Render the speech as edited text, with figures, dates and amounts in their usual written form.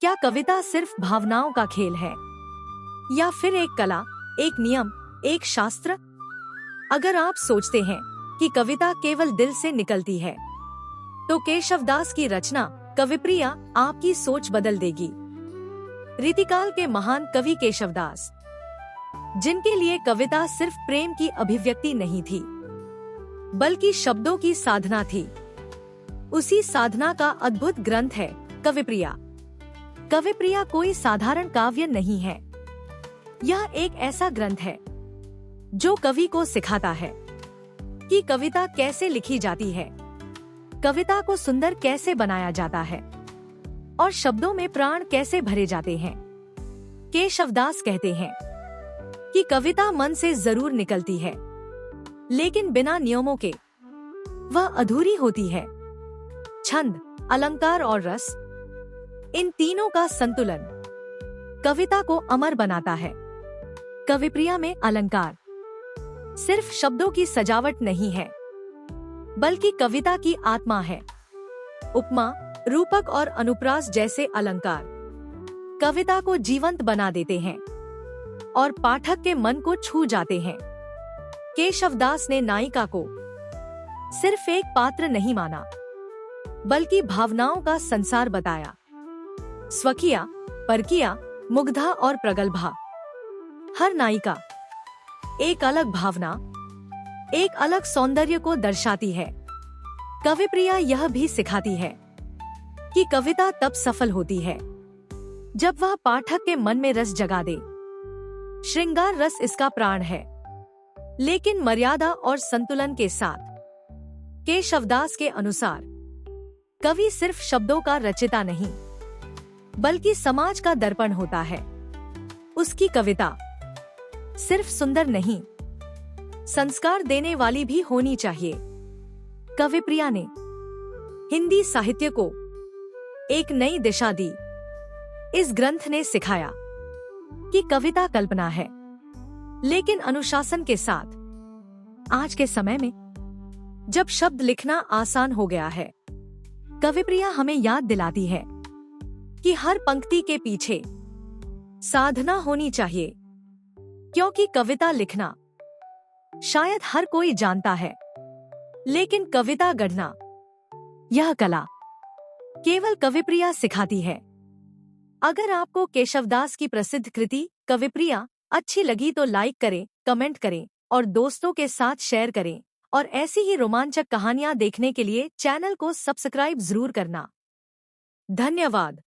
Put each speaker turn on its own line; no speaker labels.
क्या कविता सिर्फ भावनाओं का खेल है या फिर एक कला, एक नियम, एक शास्त्र? अगर आप सोचते हैं कि कविता केवल दिल से निकलती है, तो केशवदास की रचना कविप्रिया आपकी सोच बदल देगी। रीतिकाल के महान कवि केशवदास, जिनके लिए कविता सिर्फ प्रेम की अभिव्यक्ति नहीं थी, बल्कि शब्दों की साधना थी, उसी साधना का अद्भुत ग्रंथ है कविप्रिया। कविप्रिया कोई साधारण काव्य नहीं है। यह एक ऐसा ग्रंथ है जो कवि को सिखाता है कि कविता कैसे लिखी जाती है, कविता को सुंदर कैसे बनाया जाता है और शब्दों में प्राण कैसे भरे जाते हैं। केशवदास कहते हैं कि कविता मन से जरूर निकलती है, लेकिन बिना नियमों के वह अधूरी होती है। छंद, अलंकार और रस, इन तीनों का संतुलन कविता को अमर बनाता है। कविप्रिया में अलंकार सिर्फ शब्दों की सजावट नहीं है, बल्कि कविता की आत्मा है। उपमा, रूपक और अनुप्रास जैसे अलंकार कविता को जीवंत बना देते हैं और पाठक के मन को छू जाते हैं। केशवदास ने नायिका को सिर्फ एक पात्र नहीं माना, बल्कि भावनाओं का संसार बताया। स्वकीया, परकीया, मुग्धा और प्रगल्भा, हर नायिका एक अलग भावना, एक अलग सौंदर्य को दर्शाती है। कविप्रिया यह भी सिखाती है कि कविता तब सफल होती है जब वह पाठक के मन में रस जगा दे। श्रृंगार रस इसका प्राण है, लेकिन मर्यादा और संतुलन के साथ। केशवदास के अनुसार कवि सिर्फ शब्दों का रचयिता नहीं, बल्कि समाज का दर्पण होता है। उसकी कविता सिर्फ सुंदर नहीं, संस्कार देने वाली भी होनी चाहिए। कविप्रिया ने हिंदी साहित्य को एक नई दिशा दी। इस ग्रंथ ने सिखाया कि कविता कल्पना है, लेकिन अनुशासन के साथ। आज के समय में जब शब्द लिखना आसान हो गया है, कविप्रिया हमें याद दिलाती है कि हर पंक्ति के पीछे साधना होनी चाहिए, क्योंकि कविता लिखना शायद हर कोई जानता है, लेकिन कविता गढ़ना, यह कला केवल कविप्रिया सिखाती है। अगर आपको केशवदास की प्रसिद्ध कृति कविप्रिया अच्छी लगी तो लाइक करें, कमेंट करें और दोस्तों के साथ शेयर करें। और ऐसी ही रोमांचक कहानियां देखने के लिए चैनल को सब्सक्राइब जरूर करना। धन्यवाद।